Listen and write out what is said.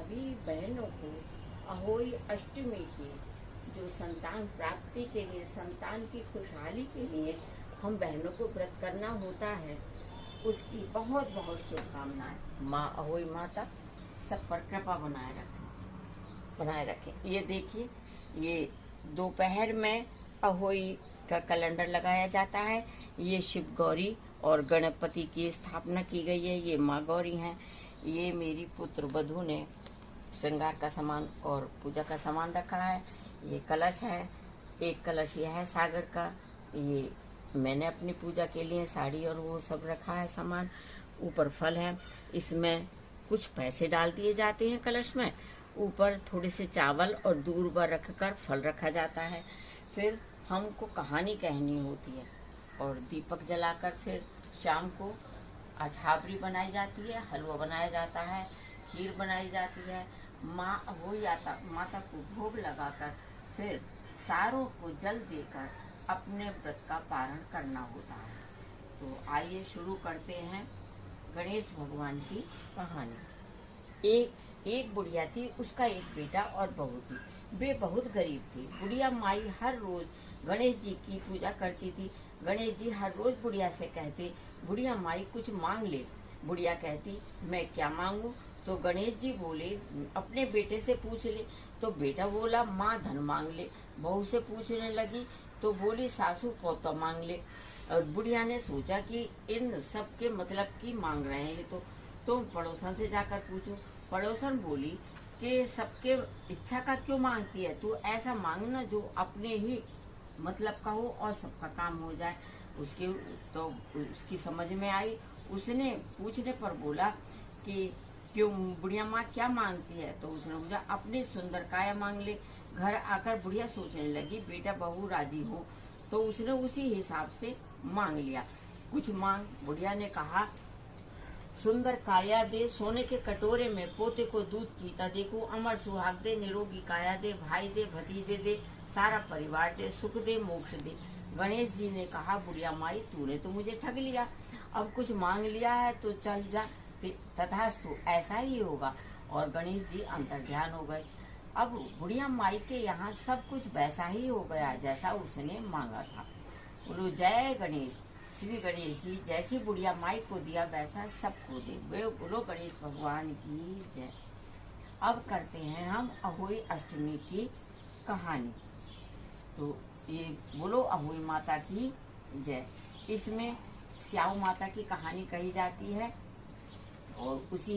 सभी बहनों को अहोई अष्टमी की जो संतान प्राप्ति के लिए, संतान की खुशहाली के लिए हम बहनों को व्रत करना होता है, उसकी बहुत बहुत शुभकामनाएं। माँ अहोई माता सब पर कृपा बनाए रखें। ये देखिए, ये दोपहर में अहोई का कैलेंडर लगाया जाता है। ये शिव गौरी और गणपति की स्थापना की गई है। ये माँ गौरी हैं। ये मेरी पुत्र वधू ने श्रृंगार का सामान और पूजा का सामान रखा है। ये कलश है, एक कलश यह है सागर का। ये मैंने अपनी पूजा के लिए साड़ी और वो सब रखा है सामान। ऊपर फल है, इसमें कुछ पैसे डाल दिए जाते हैं कलश में। ऊपर थोड़े से चावल और दूर्वा रखकर फल रखा जाता है। फिर हमको कहानी कहनी होती है और दीपक जलाकर फिर शाम को अठावरी बनाई जाती है, हलवा बनाया जाता है, खीर बनाई जाती है। माँ अहोई माता को भोग लगाकर फिर सारों को जल देकर अपने व्रत का पारण करना होता है। तो आइए शुरू करते हैं गणेश भगवान की कहानी। एक बुढ़िया थी, उसका एक बेटा और बहू थी। वे बहुत गरीब थी। बुढ़िया माई हर रोज गणेश जी की पूजा करती थी। गणेश जी हर रोज बुढ़िया से कहते, बुढ़िया माई कुछ मांग ले। बुढ़िया कहती, मैं क्या मांगू? तो गणेश जी बोले, अपने बेटे से पूछ ले। तो बेटा बोला, माँ धन मांग ले। बहू से पूछने लगी तो बोली, सासू पोता मांग ले। और बुढ़िया ने सोचा कि इन सब के मतलब की मांग रहे हैं, तो तुम पड़ोसन से जाकर पूछो। पड़ोसन बोली कि सबके इच्छा का क्यों मांगती है, तू ऐसा मांगना जो अपने ही मतलब का हो और सबका काम हो जाए। उसकी समझ में आई। उसने पूछने पर बोला कि क्यों बुढ़िया माँ क्या मांगती है? तो उसने बोला, अपनी सुंदर काया मांग ले। घर आकर बुढ़िया सोचने लगी, बेटा बहू राजी हो, तो उसने उसी हिसाब से मांग लिया। कुछ मांग बुढ़िया ने कहा, सुंदर काया दे, सोने के कटोरे में पोते को दूध पीता देखो, अमर सुहाग दे, निरोगी काया दे, भाई दे, भतीजे दे, सारा परिवार दे, सुख दे, मोक्ष दे। गणेश जी ने कहा, बुढ़िया माई तूने तो मुझे ठग लिया, अब कुछ मांग लिया है तो चल जा, तथास्तु ऐसा ही होगा। और गणेश जी अंतर्ध्यान हो गए। अब बुढ़िया माई के यहाँ सब कुछ वैसा ही हो गया जैसा उसने मांगा था। बोलो जय गणेश। श्री गणेश जी जैसी बुढ़िया माई को दिया वैसा सबको दे। वे बोलो गणेश भगवान की जय। अब करते हैं हम अहोई अष्टमी की कहानी। तो ये बोलो अहोई माता की जय। इसमें स्याऊ माता की कहानी कही जाती है और उसी